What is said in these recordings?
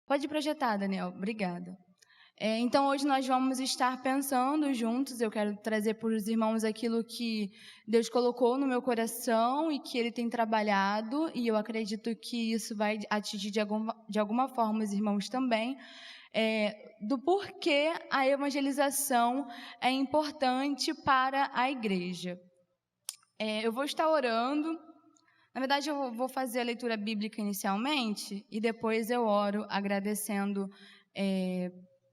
Pode projetar, Daniel. Obrigada. Então, hoje nós vamos estar pensando juntos. Eu quero trazer para os irmãos aquilo que Deus colocou no meu coração e que Ele tem trabalhado, e eu acredito que isso vai atingir de alguma forma os irmãos também, do porquê a evangelização é importante para a igreja. Eu vou estar orando. Na verdade, eu vou fazer a leitura bíblica inicialmente e depois eu oro agradecendo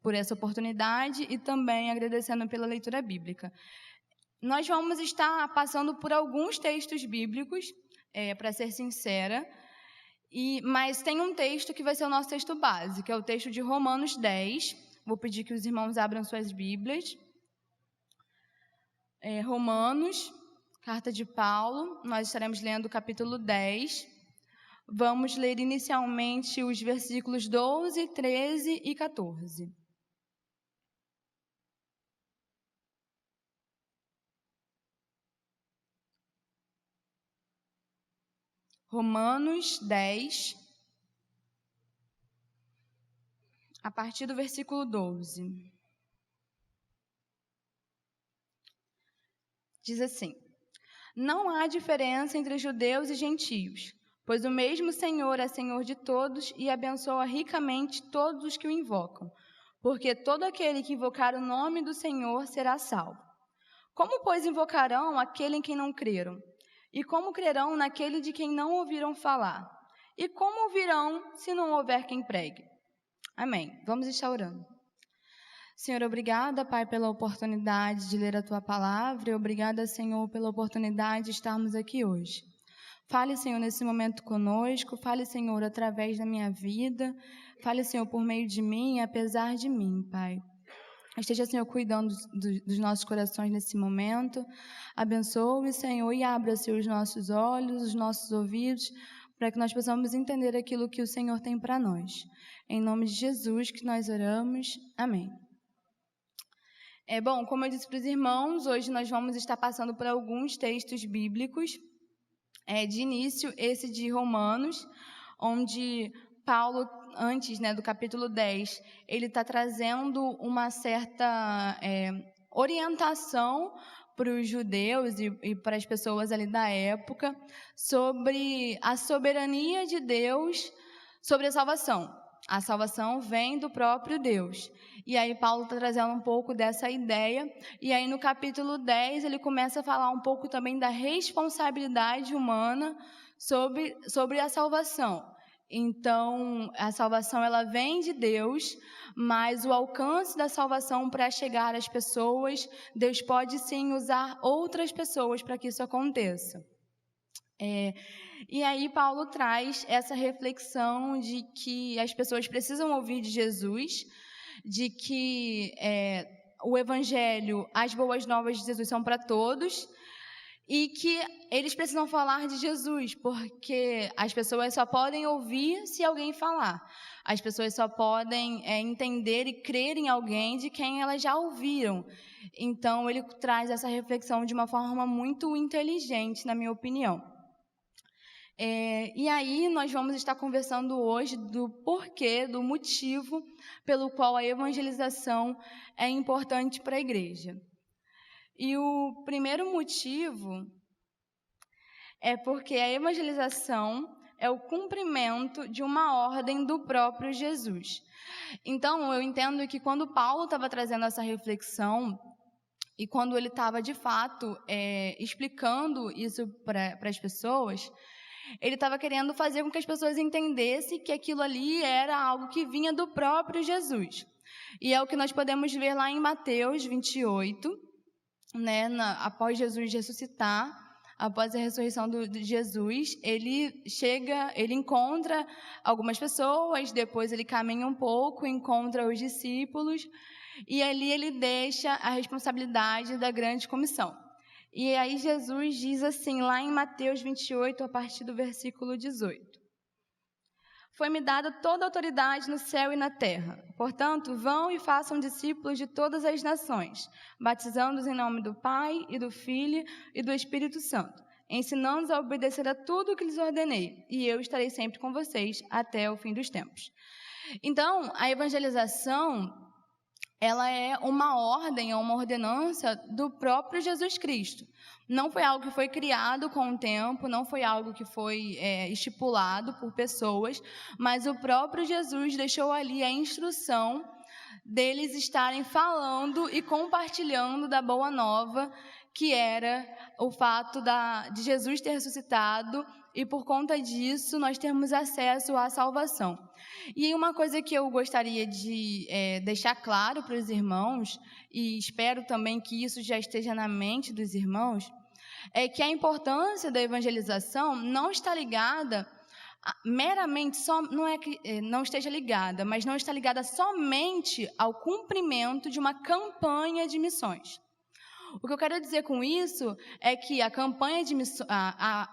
por essa oportunidade e também agradecendo pela leitura bíblica. Nós vamos estar passando por alguns textos bíblicos, para ser sincera, mas tem um texto que vai ser o nosso texto base, que é o texto de Romanos 10. Vou pedir que os irmãos abram suas Bíblias. Romanos, carta de Paulo, nós estaremos lendo o capítulo 10. Vamos ler inicialmente os versículos 12, 13 e 14. Romanos 10, a partir do versículo 12. Diz assim: Não há diferença entre judeus e gentios, pois o mesmo Senhor é Senhor de todos e abençoa ricamente todos os que o invocam, porque todo aquele que invocar o nome do Senhor será salvo. Como, pois, invocarão aquele em quem não creram? E como crerão naquele de quem não ouviram falar? E como ouvirão se não houver quem pregue? Amém. Vamos estar orando. Senhor, obrigada, Pai, pela oportunidade de ler a Tua palavra e obrigada, Senhor, pela oportunidade de estarmos aqui hoje. Fale, Senhor, nesse momento conosco, fale, Senhor, através da minha vida, fale, Senhor, por meio de mim e apesar de mim, Pai. Esteja, Senhor, cuidando dos nossos corações nesse momento. Abençoe, Senhor, e abra, Senhor, os nossos olhos, os nossos ouvidos, para que nós possamos entender aquilo que o Senhor tem para nós. Em nome de Jesus que nós oramos. Amém. Bom, como eu disse para os irmãos, hoje nós vamos estar passando por alguns textos bíblicos. De início, esse de Romanos, onde Paulo, antes do capítulo 10, ele está trazendo uma certa orientação para os judeus e para as pessoas ali da época sobre a soberania de Deus sobre a salvação. A salvação vem do próprio Deus. E aí Paulo está trazendo um pouco dessa ideia. E aí no capítulo 10 ele começa a falar um pouco também da responsabilidade humana sobre a salvação. Então, a salvação ela vem de Deus, mas o alcance da salvação para chegar às pessoas, Deus pode sim usar outras pessoas para que isso aconteça. E aí Paulo traz essa reflexão de que as pessoas precisam ouvir de Jesus, de que o Evangelho, as boas novas de Jesus são para todos, e que eles precisam falar de Jesus, porque as pessoas só podem ouvir se alguém falar. As pessoas só podem entender e crer em alguém de quem elas já ouviram. Então, ele traz essa reflexão de uma forma muito inteligente, na minha opinião. E aí nós vamos estar conversando hoje do porquê, do motivo pelo qual a evangelização é importante para a igreja. E o primeiro motivo é porque a evangelização é o cumprimento de uma ordem do próprio Jesus. Então, eu entendo que quando Paulo estava trazendo essa reflexão e quando ele estava, de fato, explicando isso para as pessoas, ele estava querendo fazer com que as pessoas entendessem que aquilo ali era algo que vinha do próprio Jesus. E é o que nós podemos ver lá em Mateus 28, após Jesus ressuscitar, após a ressurreição de Jesus, ele encontra algumas pessoas, depois ele caminha um pouco, encontra os discípulos, e ali ele deixa a responsabilidade da grande comissão. E aí Jesus diz assim, lá em Mateus 28, a partir do versículo 18. Foi-me dada toda a autoridade no céu e na terra. Portanto, vão e façam discípulos de todas as nações, batizando-os em nome do Pai e do Filho e do Espírito Santo, ensinando-os a obedecer a tudo o que lhes ordenei, e eu estarei sempre com vocês até o fim dos tempos. Então, a evangelização, ela é uma ordem, é uma ordenança do próprio Jesus Cristo. Não foi algo que foi criado com o tempo, não foi algo que foi estipulado por pessoas, mas o próprio Jesus deixou ali a instrução deles estarem falando e compartilhando da boa nova, que era o fato de Jesus ter ressuscitado, e por conta disso nós temos acesso à salvação. E uma coisa que eu gostaria de deixar claro para os irmãos, e espero também que isso já esteja na mente dos irmãos, é que a importância da evangelização não está ligada meramente, não é que não esteja ligada, mas não está ligada somente ao cumprimento de uma campanha de missões. O que eu quero dizer com isso é que a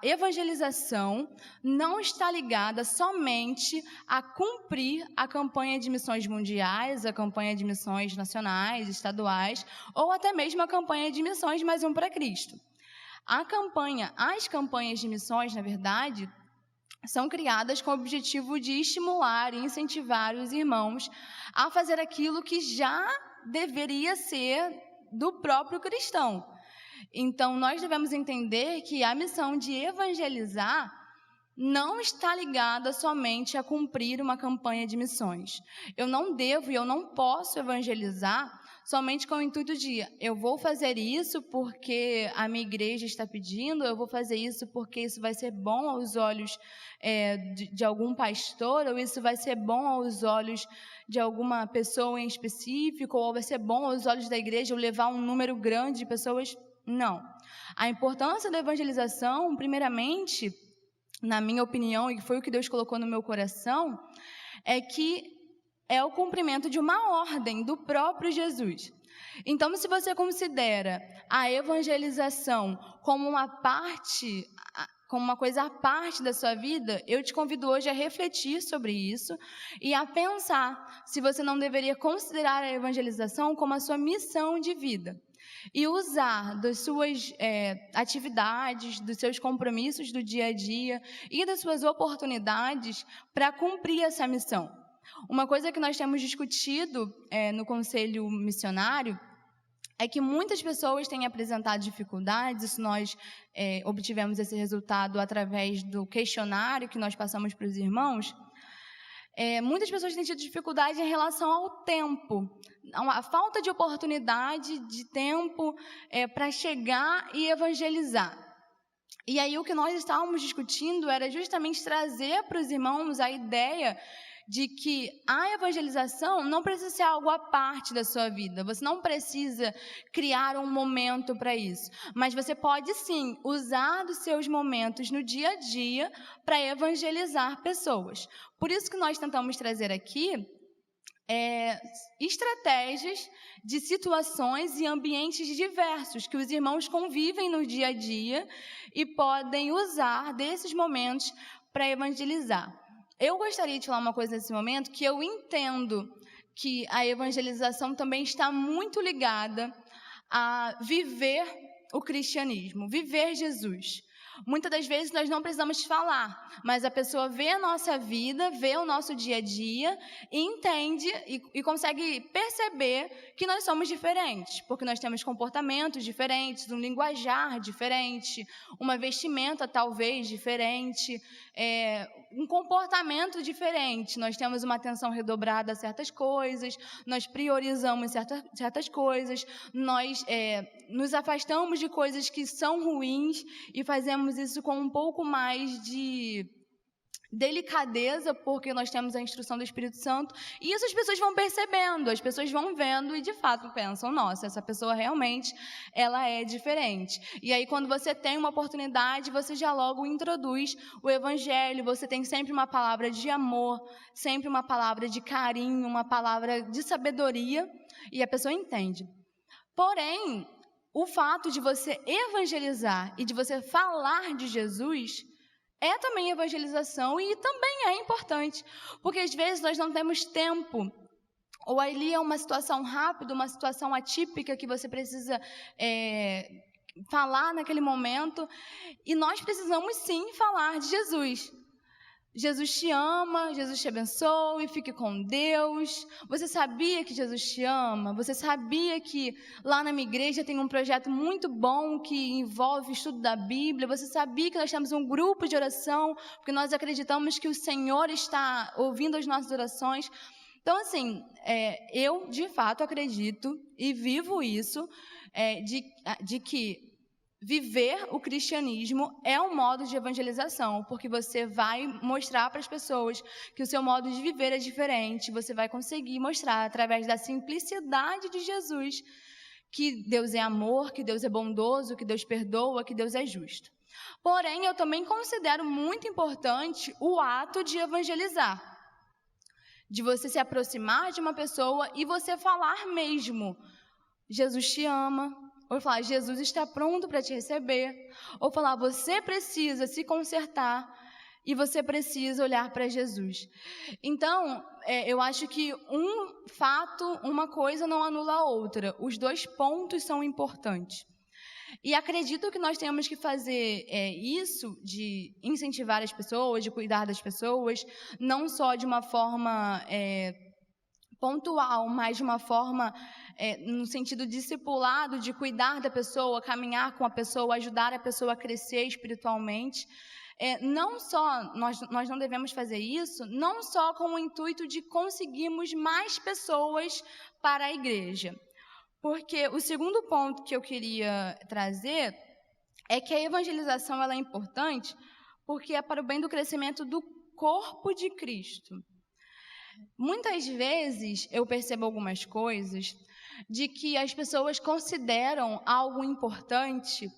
evangelização não está ligada somente a cumprir a campanha de missões mundiais, a campanha de missões nacionais, estaduais, ou até mesmo a campanha de missões Mais Um para Cristo. As campanhas de missões, na verdade, são criadas com o objetivo de estimular e incentivar os irmãos a fazer aquilo que já deveria ser do próprio cristão. Então, nós devemos entender que a missão de evangelizar não está ligada somente a cumprir uma campanha de missões. Eu não devo e eu não posso evangelizar somente com o intuito de eu vou fazer isso porque a minha igreja está pedindo, eu vou fazer isso porque isso vai ser bom aos olhos de algum pastor, ou isso vai ser bom aos olhos de alguma pessoa em específico, ou vai ser bom aos olhos da igreja eu levar um número grande de pessoas. Não. A importância da evangelização, primeiramente, na minha opinião, e foi o que Deus colocou no meu coração, é que é o cumprimento de uma ordem do próprio Jesus. Então, se você considera a evangelização como uma coisa à parte da sua vida, eu te convido hoje a refletir sobre isso e a pensar se você não deveria considerar a evangelização como a sua missão de vida e usar das suas atividades, dos seus compromissos do dia a dia e das suas oportunidades para cumprir essa missão. Uma coisa que nós temos discutido no Conselho Missionário é que muitas pessoas têm apresentado dificuldades, isso nós obtivemos esse resultado através do questionário que nós passamos para os irmãos. Muitas pessoas têm tido dificuldade em relação ao tempo, a falta de oportunidade, de tempo para chegar e evangelizar. E aí o que nós estávamos discutindo era justamente trazer para os irmãos a ideia de que a evangelização não precisa ser algo à parte da sua vida. Você não precisa criar um momento para isso. Mas você pode, sim, usar dos seus momentos no dia a dia para evangelizar pessoas. Por isso que nós tentamos trazer aqui estratégias de situações e ambientes diversos que os irmãos convivem no dia a dia e podem usar desses momentos para evangelizar. Eu gostaria de falar uma coisa nesse momento, que eu entendo que a evangelização também está muito ligada a viver o cristianismo, viver Jesus. Muitas das vezes nós não precisamos falar, mas a pessoa vê a nossa vida, vê o nosso dia a dia, e entende e consegue perceber que nós somos diferentes, porque nós temos comportamentos diferentes, um linguajar diferente, uma vestimenta talvez diferente, um comportamento diferente. Nós temos uma atenção redobrada a certas coisas, nós priorizamos certas coisas, nós nos afastamos de coisas que são ruins e fazemos isso com um pouco mais de delicadeza, porque nós temos a instrução do Espírito Santo, e isso as pessoas vão percebendo, as pessoas vão vendo e de fato pensam, nossa, essa pessoa realmente, ela é diferente. E aí quando você tem uma oportunidade, você já logo introduz o Evangelho, você tem sempre uma palavra de amor, sempre uma palavra de carinho, uma palavra de sabedoria, e a pessoa entende. Porém, o fato de você evangelizar e de você falar de Jesus é também evangelização e também é importante, porque às vezes nós não temos tempo, ou ali é uma situação rápida, uma situação atípica que você precisa falar naquele momento, e nós precisamos sim falar de Jesus. Jesus te ama, Jesus te abençoe, fique com Deus. Você sabia que Jesus te ama? Você sabia que lá na minha igreja tem um projeto muito bom que envolve o estudo da Bíblia? Você sabia que nós temos um grupo de oração, porque nós acreditamos que o Senhor está ouvindo as nossas orações? Então, assim, eu de fato acredito e vivo isso, de que viver o cristianismo é um modo de evangelização, porque você vai mostrar para as pessoas que o seu modo de viver é diferente, você vai conseguir mostrar através da simplicidade de Jesus que Deus é amor, que Deus é bondoso, que Deus perdoa, que Deus é justo. Porém, eu também considero muito importante o ato de evangelizar, de você se aproximar de uma pessoa e você falar mesmo, Jesus te ama, ou falar, Jesus está pronto para te receber, ou falar, você precisa se consertar e você precisa olhar para Jesus. Então, eu acho que um fato, uma coisa não anula a outra, os dois pontos são importantes. E acredito que nós temos que fazer isso, de incentivar as pessoas, de cuidar das pessoas, não só de uma forma pontual, mas de uma forma no sentido discipulado, de cuidar da pessoa, caminhar com a pessoa, ajudar a pessoa a crescer espiritualmente. Não só, nós não devemos fazer isso, não só com o intuito de conseguirmos mais pessoas para a igreja. Porque o segundo ponto que eu queria trazer é que a evangelização ela é importante porque é para o bem do crescimento do corpo de Cristo. Muitas vezes eu percebo algumas coisas de que as pessoas consideram algo importante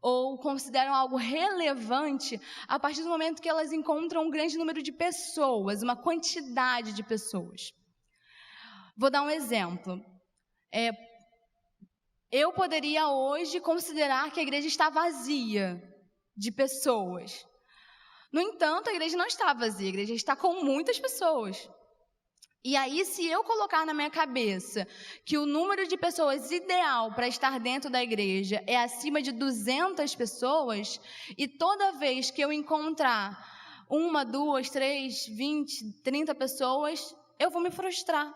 ou consideram algo relevante a partir do momento que elas encontram um grande número de pessoas, uma quantidade de pessoas. Vou dar um exemplo. Eu poderia hoje considerar que a igreja está vazia de pessoas. No entanto, a igreja não está vazia, a igreja está com muitas pessoas. E aí, se eu colocar na minha cabeça que o número de pessoas ideal para estar dentro da igreja é acima de 200 pessoas, e toda vez que eu encontrar 1, 2, 3, 20, 30 pessoas, eu vou me frustrar.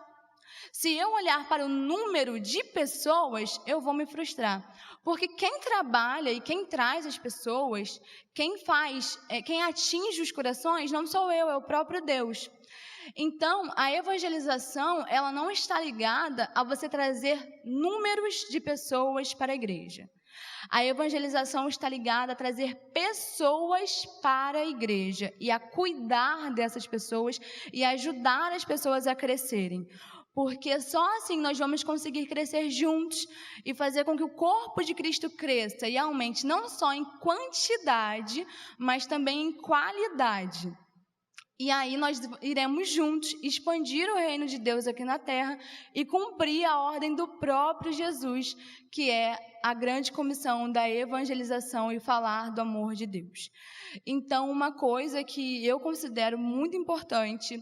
Se eu olhar para o número de pessoas, eu vou me frustrar. Porque quem trabalha e quem traz as pessoas, quem atinge os corações, não sou eu, é o próprio Deus. Então, a evangelização, ela não está ligada a você trazer números de pessoas para a igreja. A evangelização está ligada a trazer pessoas para a igreja e a cuidar dessas pessoas e ajudar as pessoas a crescerem. Porque só assim nós vamos conseguir crescer juntos e fazer com que o corpo de Cristo cresça e aumente não só em quantidade, mas também em qualidade. E aí nós iremos juntos expandir o reino de Deus aqui na terra e cumprir a ordem do próprio Jesus, que é a grande comissão da evangelização e falar do amor de Deus. Então, uma coisa que eu considero muito importante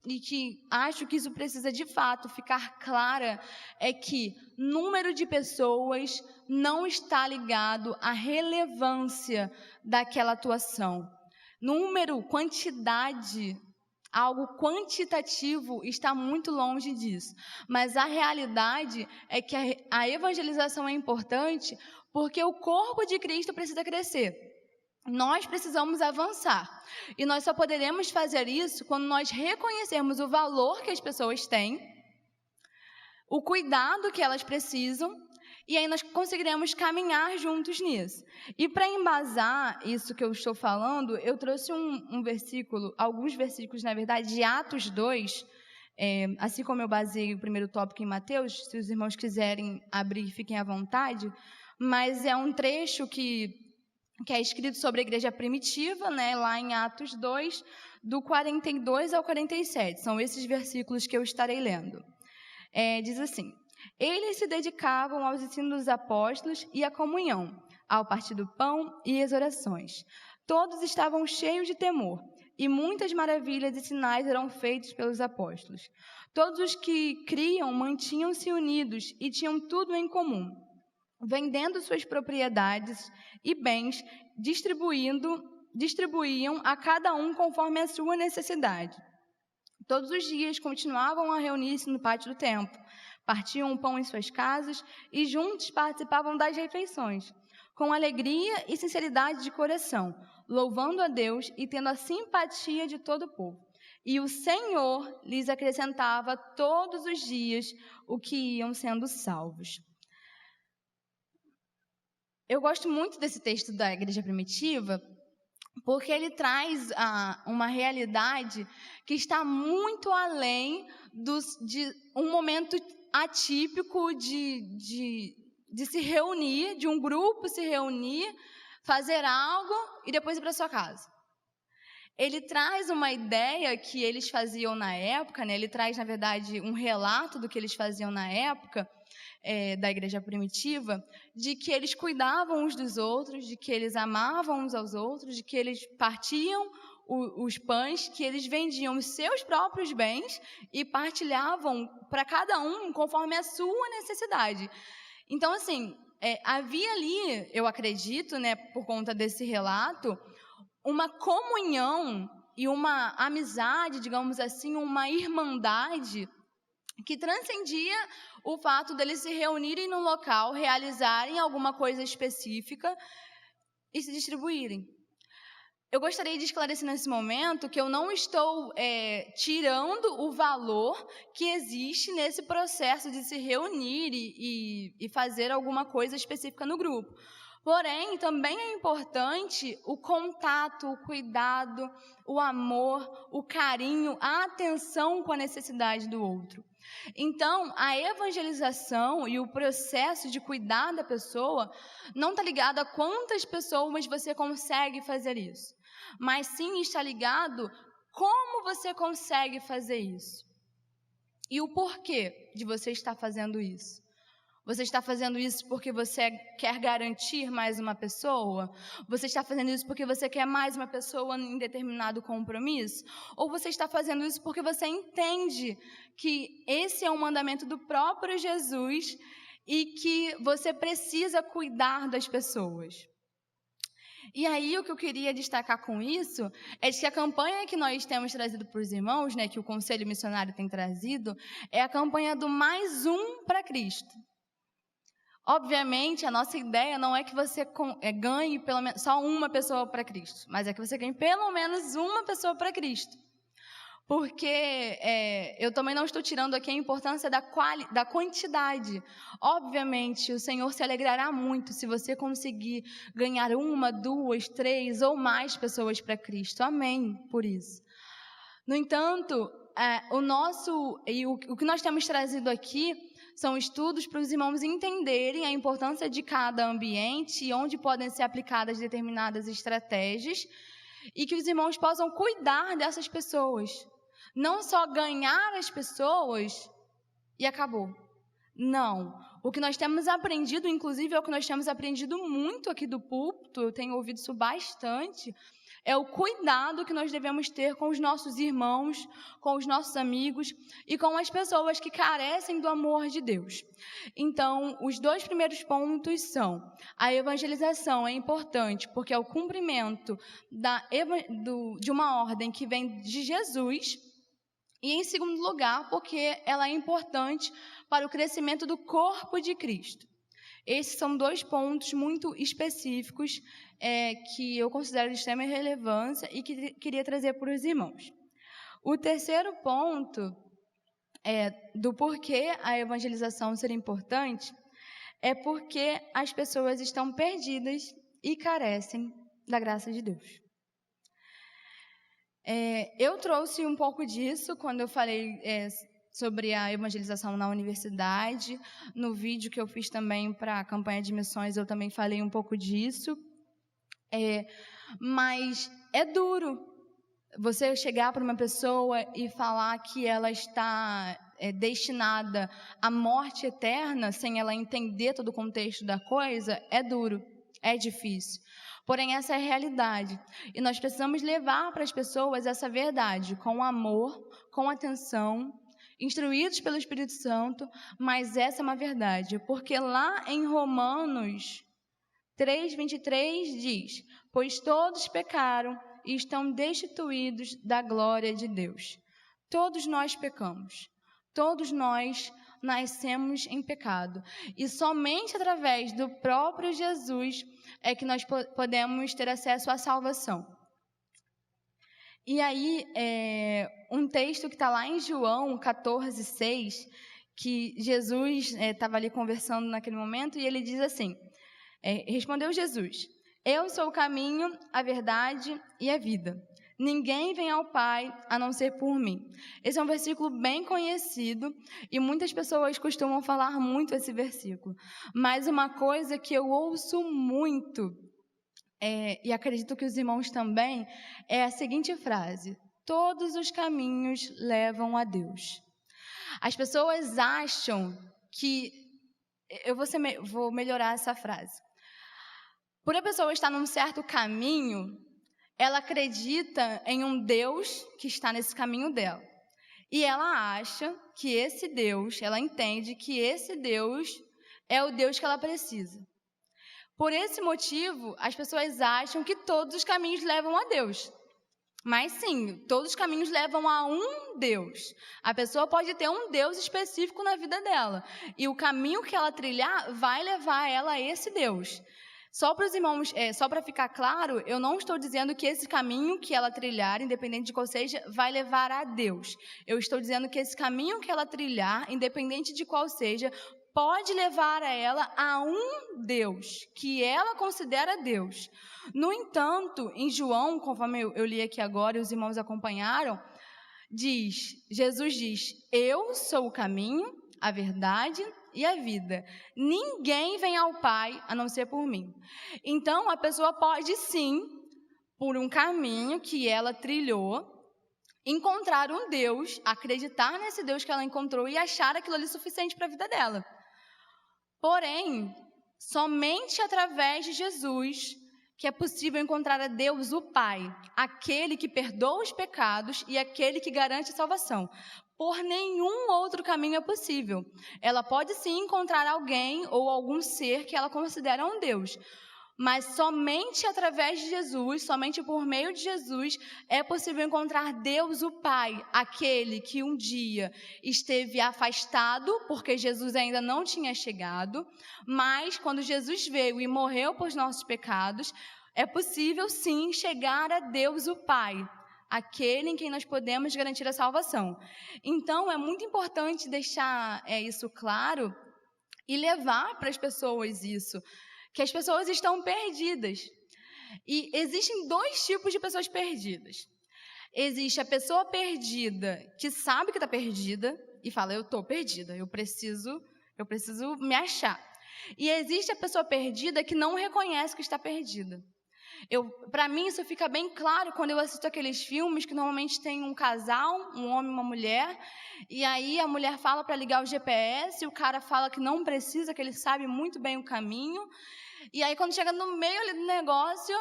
e que acho que isso precisa de fato ficar clara é que número de pessoas não está ligado à relevância daquela atuação. Número, quantidade, algo quantitativo está muito longe disso. Mas a realidade é que a evangelização é importante porque o corpo de Cristo precisa crescer. Nós precisamos avançar. E nós só poderemos fazer isso quando nós reconhecermos o valor que as pessoas têm, o cuidado que elas precisam, e aí nós conseguiremos caminhar juntos nisso. E para embasar isso que eu estou falando, eu trouxe um versículo, alguns versículos, na verdade, de Atos 2, assim como eu baseei o primeiro tópico em Mateus, se os irmãos quiserem abrir, fiquem à vontade, mas é um trecho que é escrito sobre a igreja primitiva, né, lá em Atos 2, do 42 ao 47. São esses versículos que eu estarei lendo. Diz assim: eles se dedicavam aos ensinos dos apóstolos e à comunhão, ao partir do pão e às orações. Todos estavam cheios de temor, e muitas maravilhas e sinais eram feitos pelos apóstolos. Todos os que criam mantinham-se unidos e tinham tudo em comum. vendendo suas propriedades e bens, distribuíam a cada um conforme a sua necessidade. Todos os dias continuavam a reunir-se no pátio do templo, partiam o pão em suas casas e juntos participavam das refeições, com alegria e sinceridade de coração, louvando a Deus e tendo a simpatia de todo o povo. E o Senhor lhes acrescentava todos os dias o que iam sendo salvos. Eu gosto muito desse texto da igreja primitiva, porque ele traz uma realidade que está muito além de um momento atípico de se reunir, de um grupo se reunir, fazer algo e depois ir para sua casa. Ele traz uma ideia que eles faziam na época, né? Ele traz, na verdade, um relato do que eles faziam na época, da igreja primitiva, de que eles cuidavam uns dos outros, de que eles amavam uns aos outros, de que eles partiam os pães, que eles vendiam os seus próprios bens e partilhavam para cada um conforme a sua necessidade. Então, assim, havia ali, eu acredito, né, por conta desse relato, uma comunhão e uma amizade, digamos assim, uma irmandade que transcendia o fato deles se reunirem num local, realizarem alguma coisa específica e se distribuírem. Eu gostaria de esclarecer nesse momento que eu não estou tirando o valor que existe nesse processo de se reunir e fazer alguma coisa específica no grupo. Porém, também é importante o contato, o cuidado, o amor, o carinho, a atenção com a necessidade do outro. Então, a evangelização e o processo de cuidar da pessoa não está ligado a quantas pessoas você consegue fazer isso, mas sim está ligado como você consegue fazer isso e o porquê de você estar fazendo isso. Você está fazendo isso porque você quer garantir mais uma pessoa? Você está fazendo isso porque você quer mais uma pessoa em determinado compromisso? Ou você está fazendo isso porque você entende que esse é um mandamento do próprio Jesus e que você precisa cuidar das pessoas? E aí, o que eu queria destacar com isso é que a campanha que nós temos trazido para os irmãos, né, que o Conselho Missionário tem trazido, é a campanha do Mais Um para Cristo. Obviamente, a nossa ideia não é que você ganhe pelo menos só uma pessoa para Cristo, mas é que você ganhe pelo menos uma pessoa para Cristo. Porque eu também não estou tirando aqui a importância da quantidade. Obviamente, o Senhor se alegrará muito se você conseguir ganhar 1, 2, 3 ou mais pessoas para Cristo. Amém por isso. No entanto, o que nós temos trazido aqui são estudos para os irmãos entenderem a importância de cada ambiente e onde podem ser aplicadas determinadas estratégias e que os irmãos possam cuidar dessas pessoas. Não só ganhar as pessoas e acabou. Não. O que nós temos aprendido, inclusive é o que nós temos aprendido muito aqui do púlpito, eu tenho ouvido isso bastante, é o cuidado que nós devemos ter com os nossos irmãos, com os nossos amigos e com as pessoas que carecem do amor de Deus. Então, os 2 primeiros pontos são: a evangelização é importante porque é o cumprimento de uma ordem que vem de Jesus, e em segundo lugar, porque ela é importante para o crescimento do corpo de Cristo. Esses são 2 pontos muito específicos que eu considero de extrema relevância e que queria trazer para os irmãos. O terceiro ponto do porquê a evangelização ser importante é porque as pessoas estão perdidas e carecem da graça de Deus. Eu trouxe um pouco disso quando eu falei sobre a evangelização na universidade. No vídeo que eu fiz também para a campanha de missões, eu também falei um pouco disso. Mas é duro você chegar para uma pessoa e falar que ela está destinada à morte eterna, sem ela entender todo o contexto da coisa. É duro, é difícil. Porém, essa é a realidade. E nós precisamos levar para as pessoas essa verdade, com amor, com atenção instruídos pelo Espírito Santo, mas essa é uma verdade, porque lá em Romanos 3:23 diz: pois todos pecaram e estão destituídos da glória de Deus. Todos nós pecamos, todos nós nascemos em pecado, e somente através do próprio Jesus é que nós podemos ter acesso à salvação. E aí, um texto que está lá em João 14:6, que Jesus estava ali conversando naquele momento, e ele diz assim, respondeu Jesus: eu sou o caminho, a verdade e a vida. Ninguém vem ao Pai a não ser por mim. Esse é um versículo bem conhecido e muitas pessoas costumam falar muito esse versículo. Mas uma coisa que eu ouço muito, e acredito que os irmãos também, é a seguinte frase: todos os caminhos levam a Deus. As pessoas acham que... vou melhorar essa frase. Por a pessoa estar num certo caminho, ela acredita em um Deus que está nesse caminho dela. E ela acha que esse Deus, ela entende que esse Deus é o Deus que ela precisa. Por esse motivo, as pessoas acham que todos os caminhos levam a Deus. Mas sim, todos os caminhos levam a um Deus. A pessoa pode ter um Deus específico na vida dela. E o caminho que ela trilhar vai levar ela a esse Deus. Só para os irmãos, só para ficar claro, eu não estou dizendo que esse caminho que ela trilhar, independente de qual seja, vai levar a Deus. Eu estou dizendo que esse caminho que ela trilhar, independente de qual seja, pode levar a ela a um Deus, que ela considera Deus. No entanto, em João, conforme eu li aqui agora e os irmãos acompanharam, Jesus diz: eu sou o caminho, a verdade e a vida. Ninguém vem ao Pai a não ser por mim. Então, a pessoa pode sim, por um caminho que ela trilhou, encontrar um Deus, acreditar nesse Deus que ela encontrou e achar aquilo ali suficiente para a vida dela. Porém, somente através de Jesus que é possível encontrar a Deus, o Pai, aquele que perdoa os pecados e aquele que garante a salvação. Por nenhum outro caminho é possível. Ela pode sim encontrar alguém ou algum ser que ela considera um Deus, mas somente através de Jesus, somente por meio de Jesus, é possível encontrar Deus, o Pai, aquele que um dia esteve afastado, porque Jesus ainda não tinha chegado, mas quando Jesus veio e morreu por nossos pecados, é possível sim chegar a Deus, o Pai, aquele em quem nós podemos garantir a salvação. Então, é muito importante deixar isso claro e levar para as pessoas isso, que as pessoas estão perdidas. E existem dois tipos de pessoas perdidas. Existe a pessoa perdida que sabe que está perdida e fala: eu estou perdida, eu preciso me achar. E existe a pessoa perdida que não reconhece que está perdida. Para mim, isso fica bem claro quando eu assisto aqueles filmes que normalmente tem um casal, um homem e uma mulher, e aí a mulher fala para ligar o GPS, e o cara fala que não precisa, que ele sabe muito bem o caminho, e aí quando chega no meio ali do negócio,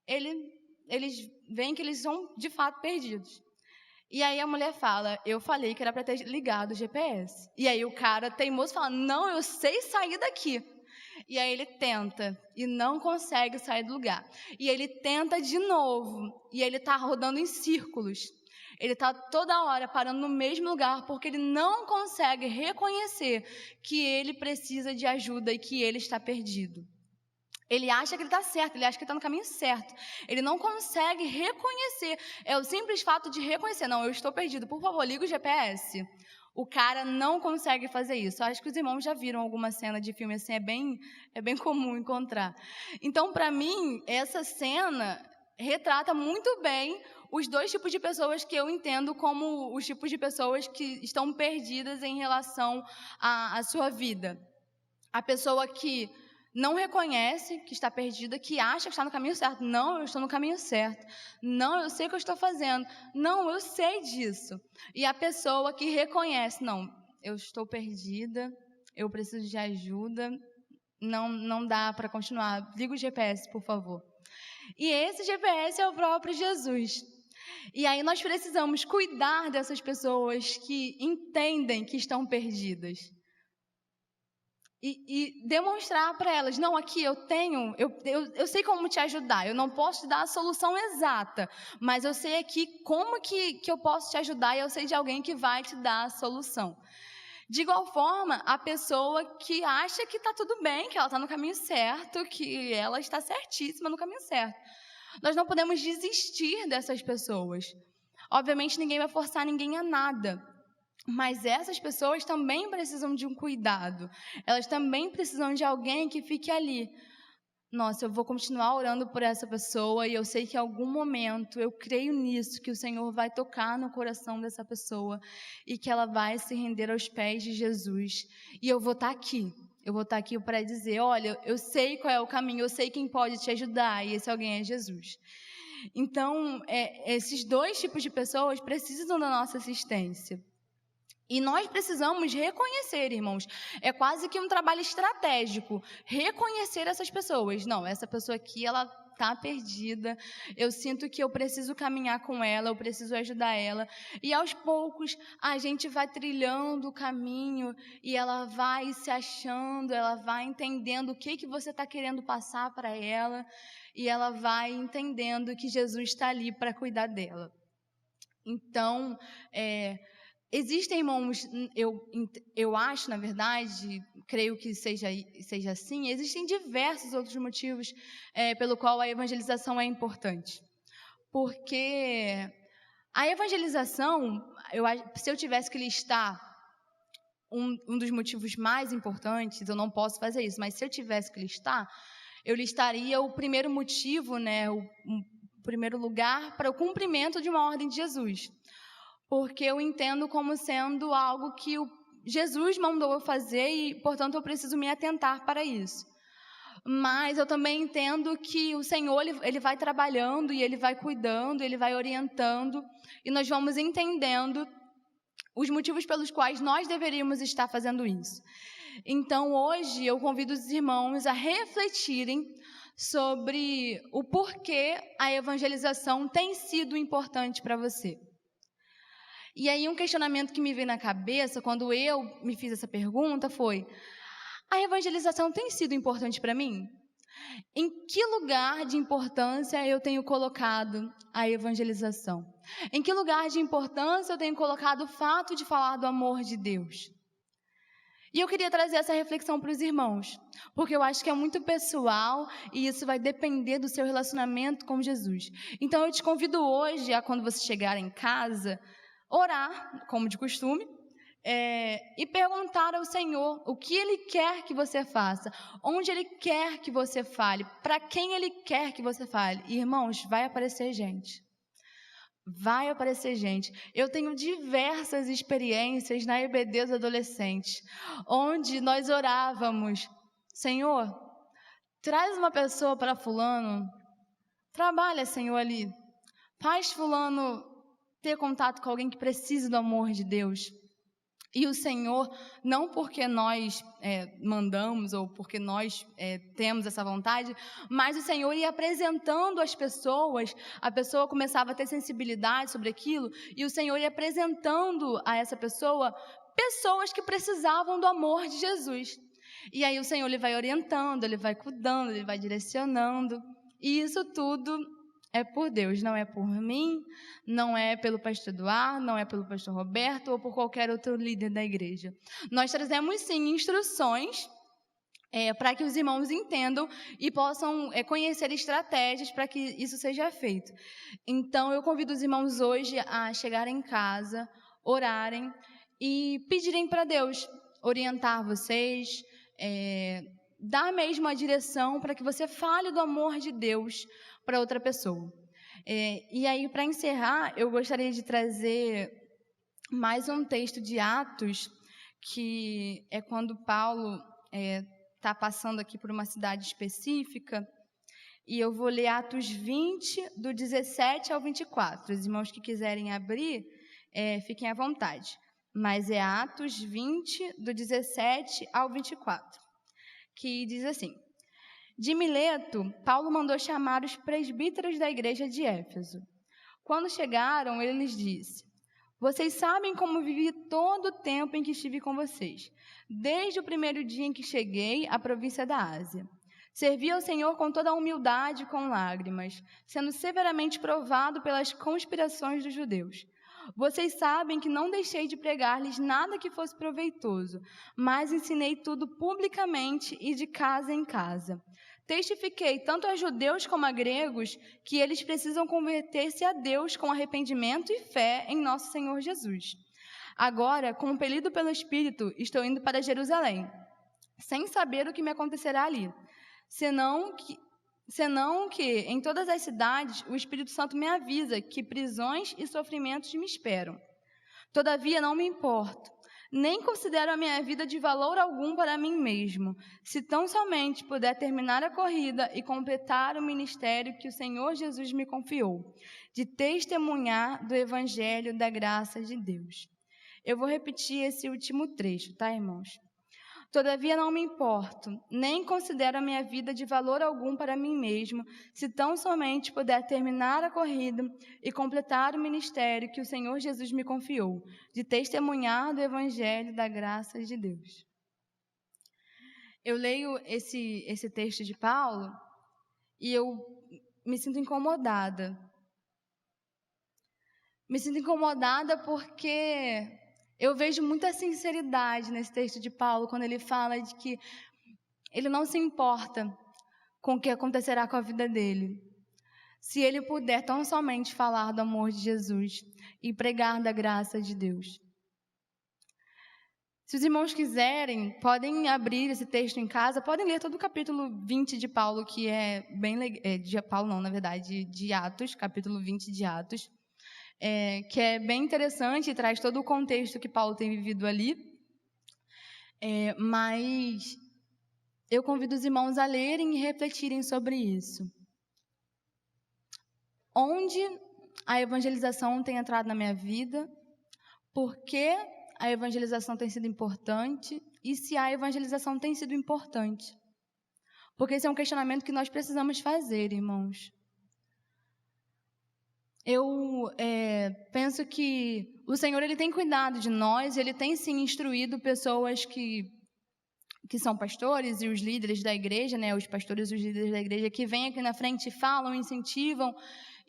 eles veem que eles são de fato perdidos. E aí a mulher fala: eu falei que era para ter ligado o GPS. E aí o cara teimoso fala: não, eu sei sair daqui. E aí ele tenta e não consegue sair do lugar. E ele tenta de novo e ele está rodando em círculos. Ele está toda hora parando no mesmo lugar porque ele não consegue reconhecer que ele precisa de ajuda e que ele está perdido. Ele acha que ele está certo, ele acha que está no caminho certo. Ele não consegue reconhecer. É o simples fato de reconhecer: não, eu estou perdido, por favor, liga o GPS. O cara não consegue fazer isso. Acho que os irmãos já viram alguma cena de filme assim, é bem comum encontrar. Então, para mim, essa cena retrata muito bem os dois tipos de pessoas que eu entendo como os tipos de pessoas que estão perdidas em relação à sua vida. A pessoa que não reconhece que está perdida, que acha que está no caminho certo. Não, eu estou no caminho certo. Não, eu sei o que eu estou fazendo. Não, eu sei disso. E a pessoa que reconhece: não, eu estou perdida, eu preciso de ajuda, não dá para continuar. Liga o GPS, por favor. E esse GPS é o próprio Jesus. E aí nós precisamos cuidar dessas pessoas que entendem que estão perdidas. E demonstrar para elas, não, aqui eu sei como te ajudar, eu não posso te dar a solução exata, mas eu sei aqui como que eu posso te ajudar e eu sei de alguém que vai te dar a solução. De igual forma, a pessoa que acha que está tudo bem, que ela está no caminho certo, que ela está certíssima no caminho certo. Nós não podemos desistir dessas pessoas. Obviamente, ninguém vai forçar ninguém a nada. Mas essas pessoas também precisam de um cuidado. Elas também precisam de alguém que fique ali. Nossa, eu vou continuar orando por essa pessoa e eu sei que em algum momento, eu creio nisso, que o Senhor vai tocar no coração dessa pessoa e que ela vai se render aos pés de Jesus. E eu vou estar aqui. Eu vou estar aqui para dizer, olha, eu sei qual é o caminho, eu sei quem pode te ajudar e esse alguém é Jesus. Então, esses dois tipos de pessoas precisam da nossa assistência. E nós precisamos reconhecer, irmãos, é quase que um trabalho estratégico, reconhecer essas pessoas. Não, essa pessoa aqui, ela está perdida, eu sinto que eu preciso caminhar com ela, eu preciso ajudar ela. E aos poucos, a gente vai trilhando o caminho e ela vai se achando, ela vai entendendo o que você está querendo passar para ela e ela vai entendendo que Jesus está ali para cuidar dela. Então, existem, irmãos, eu acho, na verdade, creio que seja assim, existem diversos outros motivos pelo qual a evangelização é importante. Porque a evangelização, se eu tivesse que listar um dos motivos mais importantes, eu não posso fazer isso, mas se eu tivesse que listar, eu listaria o primeiro motivo, o primeiro lugar para o cumprimento de uma ordem de Jesus. Porque eu entendo como sendo algo que Jesus mandou eu fazer e, portanto, eu preciso me atentar para isso. Mas eu também entendo que o Senhor, ele vai trabalhando e Ele vai cuidando, Ele vai orientando e nós vamos entendendo os motivos pelos quais nós deveríamos estar fazendo isso. Então, hoje, eu convido os irmãos a refletirem sobre o porquê a evangelização tem sido importante para você. E aí um questionamento que me veio na cabeça quando eu me fiz essa pergunta foi: a evangelização tem sido importante para mim? Em que lugar de importância eu tenho colocado a evangelização? Em que lugar de importância eu tenho colocado o fato de falar do amor de Deus? E eu queria trazer essa reflexão para os irmãos, porque eu acho que é muito pessoal e isso vai depender do seu relacionamento com Jesus. Então eu te convido hoje, quando você chegar em casa, orar, como de costume, e perguntar ao Senhor o que Ele quer que você faça, onde Ele quer que você fale, para quem Ele quer que você fale. E, irmãos, vai aparecer gente. Vai aparecer gente. Eu tenho diversas experiências na EBD dos adolescentes, onde nós orávamos: Senhor, traz uma pessoa para fulano, trabalha, Senhor, ali, faz fulano ter contato com alguém que precisa do amor de Deus. E o Senhor, não porque nós mandamos ou porque nós temos essa vontade, mas o Senhor ia apresentando as pessoas, a pessoa começava a ter sensibilidade sobre aquilo, e o Senhor ia apresentando a essa pessoa pessoas que precisavam do amor de Jesus. E aí o Senhor, Ele vai orientando, Ele vai cuidando, Ele vai direcionando, e isso tudo é por Deus, não é por mim, não é pelo pastor Eduardo, não é pelo pastor Roberto ou por qualquer outro líder da igreja. Nós trazemos, sim, instruções para que os irmãos entendam e possam conhecer estratégias para que isso seja feito. Então, eu convido os irmãos hoje a chegarem em casa, orarem e pedirem para Deus orientar vocês, dar mesmo a direção para que você fale do amor de Deus para outra pessoa. E aí, para encerrar, eu gostaria de trazer mais um texto de Atos, que é quando Paulo está passando aqui por uma cidade específica, e eu vou ler Atos 20, do 17 ao 24. Os irmãos que quiserem abrir, fiquem à vontade. Mas é Atos 20, do 17 ao 24, que diz assim: De Mileto, Paulo mandou chamar os presbíteros da igreja de Éfeso. Quando chegaram, ele lhes disse: vocês sabem como vivi todo o tempo em que estive com vocês, desde o primeiro dia em que cheguei à província da Ásia. Servi ao Senhor com toda a humildade e com lágrimas, sendo severamente provado pelas conspirações dos judeus. Vocês sabem que não deixei de pregar-lhes nada que fosse proveitoso, mas ensinei tudo publicamente e de casa em casa. Testifiquei tanto a judeus como a gregos que eles precisam converter-se a Deus com arrependimento e fé em nosso Senhor Jesus. Agora, compelido pelo Espírito, estou indo para Jerusalém, sem saber o que me acontecerá ali, senão que em todas as cidades o Espírito Santo me avisa que prisões e sofrimentos me esperam. Todavia não me importo, nem considero a minha vida de valor algum para mim mesmo, se tão somente puder terminar a corrida e completar o ministério que o Senhor Jesus me confiou, de testemunhar do Evangelho da graça de Deus. Eu vou repetir esse último trecho, tá, irmãos? Todavia não me importo, nem considero a minha vida de valor algum para mim mesmo, se tão somente puder terminar a corrida e completar o ministério que o Senhor Jesus me confiou, de testemunhar do Evangelho da graça de Deus. Eu leio esse texto de Paulo e eu me sinto incomodada. Me sinto incomodada porque eu vejo muita sinceridade nesse texto de Paulo, quando ele fala de que ele não se importa com o que acontecerá com a vida dele, se ele puder tão somente falar do amor de Jesus e pregar da graça de Deus. Se os irmãos quiserem, podem abrir esse texto em casa, podem ler todo o capítulo 20 de Paulo, que é bem legal, de Atos, capítulo 20 de Atos. Que é bem interessante e traz todo o contexto que Paulo tem vivido ali. Mas eu convido os irmãos a lerem e refletirem sobre isso. Onde a evangelização tem entrado na minha vida? Por que a evangelização tem sido importante? E se a evangelização tem sido importante? Porque esse é um questionamento que nós precisamos fazer, irmãos. Eu penso que o Senhor ele tem cuidado de nós, ele tem sim instruído pessoas que são pastores e os líderes da igreja, né, os pastores e os líderes da igreja que vêm aqui na frente e falam, incentivam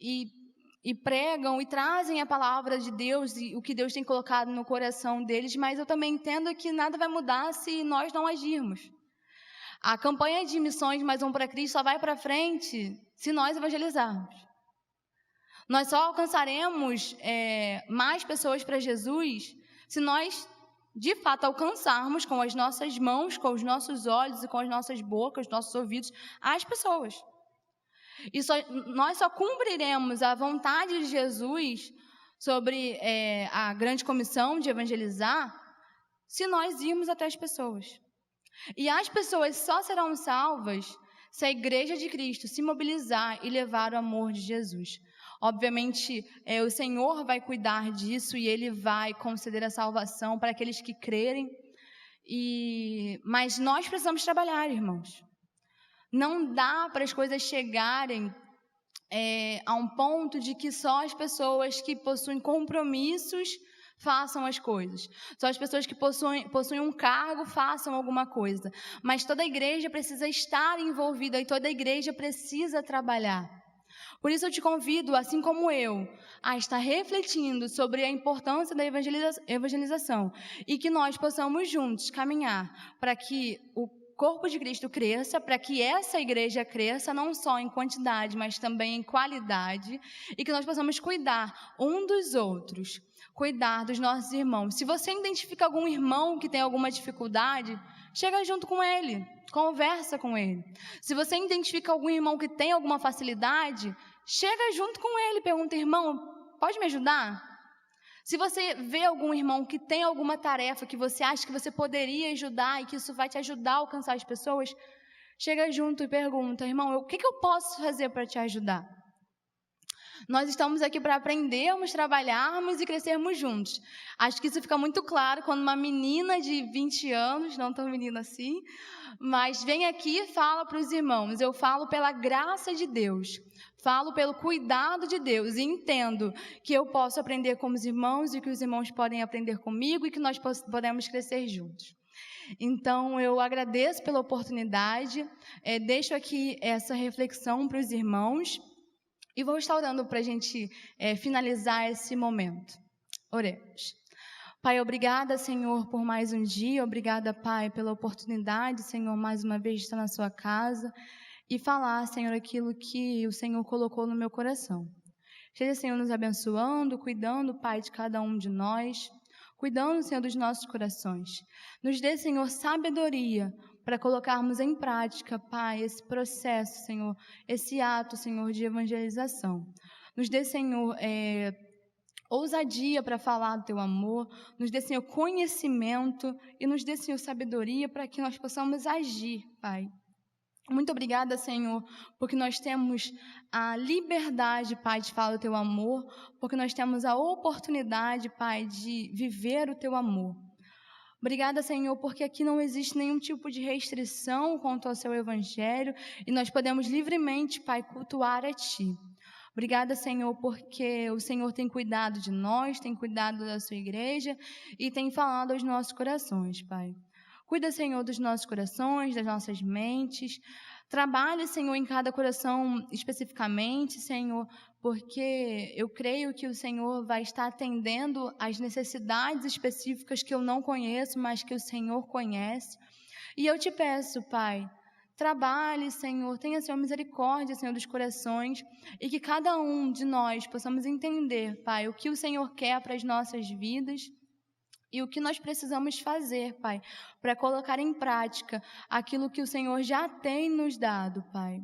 e pregam e trazem a palavra de Deus e o que Deus tem colocado no coração deles, mas eu também entendo que nada vai mudar se nós não agirmos. A campanha de missões Mais Um para Cristo só vai para frente se nós evangelizarmos. Nós só alcançaremos mais pessoas para Jesus se nós, de fato, alcançarmos com as nossas mãos, com os nossos olhos e com as nossas bocas, nossos ouvidos, as pessoas. E nós só cumpriremos a vontade de Jesus sobre a grande comissão de evangelizar se nós irmos até as pessoas. E as pessoas só serão salvas se a Igreja de Cristo se mobilizar e levar o amor de Jesus. Obviamente, o Senhor vai cuidar disso e Ele vai conceder a salvação para aqueles que crerem. Mas nós precisamos trabalhar, irmãos. Não dá para as coisas chegarem a um ponto de que só as pessoas que possuem compromissos façam as coisas. Só as pessoas que possuem um cargo façam alguma coisa. Mas toda a igreja precisa estar envolvida e toda a igreja precisa trabalhar. Por isso eu te convido, assim como eu, a estar refletindo sobre a importância da evangelização e que nós possamos juntos caminhar para que o corpo de Cristo cresça, para que essa igreja cresça não só em quantidade, mas também em qualidade, e que nós possamos cuidar um dos outros, cuidar dos nossos irmãos. Se você identifica algum irmão que tem alguma dificuldade, chega junto com ele, conversa com ele. Se você identifica algum irmão que tem alguma facilidade, chega junto com ele, pergunta: irmão, pode me ajudar? Se você vê algum irmão que tem alguma tarefa que você acha que você poderia ajudar e que isso vai te ajudar a alcançar as pessoas, chega junto e pergunta: irmão, o que eu posso fazer para te ajudar? Nós estamos aqui para aprendermos, trabalharmos e crescermos juntos. Acho que isso fica muito claro quando uma menina de 20 anos, não tão menina assim, mas vem aqui e fala para os irmãos. Eu falo pela graça de Deus, falo pelo cuidado de Deus e entendo que eu posso aprender com os irmãos e que os irmãos podem aprender comigo e que nós podemos crescer juntos. Então, eu agradeço pela oportunidade, deixo aqui essa reflexão para os irmãos e vou estar orando para a gente finalizar esse momento. Oremos. Pai, obrigada, Senhor, por mais um dia. Obrigada, Pai, pela oportunidade, Senhor, mais uma vez de estar na sua casa e falar, Senhor, aquilo que o Senhor colocou no meu coração. Seja, Senhor, nos abençoando, cuidando, Pai, de cada um de nós, cuidando, Senhor, dos nossos corações. Nos dê, Senhor, sabedoria para colocarmos em prática, Pai, esse processo, Senhor, esse ato, Senhor, de evangelização. Nos dê, Senhor, ousadia para falar do Teu amor, nos dê, Senhor, conhecimento e nos dê, Senhor, sabedoria para que nós possamos agir, Pai. Muito obrigada, Senhor, porque nós temos a liberdade, Pai, de falar do Teu amor, porque nós temos a oportunidade, Pai, de viver o Teu amor. Obrigada, Senhor, porque aqui não existe nenhum tipo de restrição quanto ao Seu Evangelho e nós podemos livremente, Pai, cultuar a Ti. Obrigada, Senhor, porque o Senhor tem cuidado de nós, tem cuidado da Sua igreja e tem falado aos nossos corações, Pai. Cuida, Senhor, dos nossos corações, das nossas mentes. Trabalhe, Senhor, em cada coração especificamente, Senhor, porque eu creio que o Senhor vai estar atendendo às necessidades específicas que eu não conheço, mas que o Senhor conhece. E eu te peço, Pai, trabalhe, Senhor, tenha, Senhor, misericórdia, Senhor, dos corações e que cada um de nós possamos entender, Pai, o que o Senhor quer para as nossas vidas e o que nós precisamos fazer, Pai, para colocar em prática aquilo que o Senhor já tem nos dado, Pai.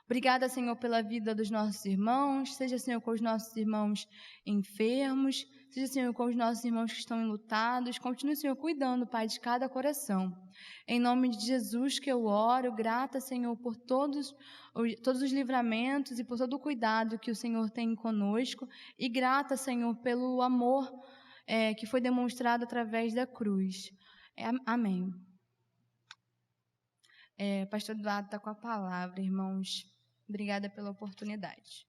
Obrigada, Senhor, pela vida dos nossos irmãos, seja, Senhor, com os nossos irmãos enfermos, seja, Senhor, com os nossos irmãos que estão enlutados, continue, Senhor, cuidando, Pai, de cada coração. Em nome de Jesus que eu oro, grata, Senhor, por todos os livramentos e por todo o cuidado que o Senhor tem conosco e grata, Senhor, pelo amor que foi demonstrado através da cruz. Amém. Pastor Eduardo está com a palavra, irmãos. Obrigada pela oportunidade.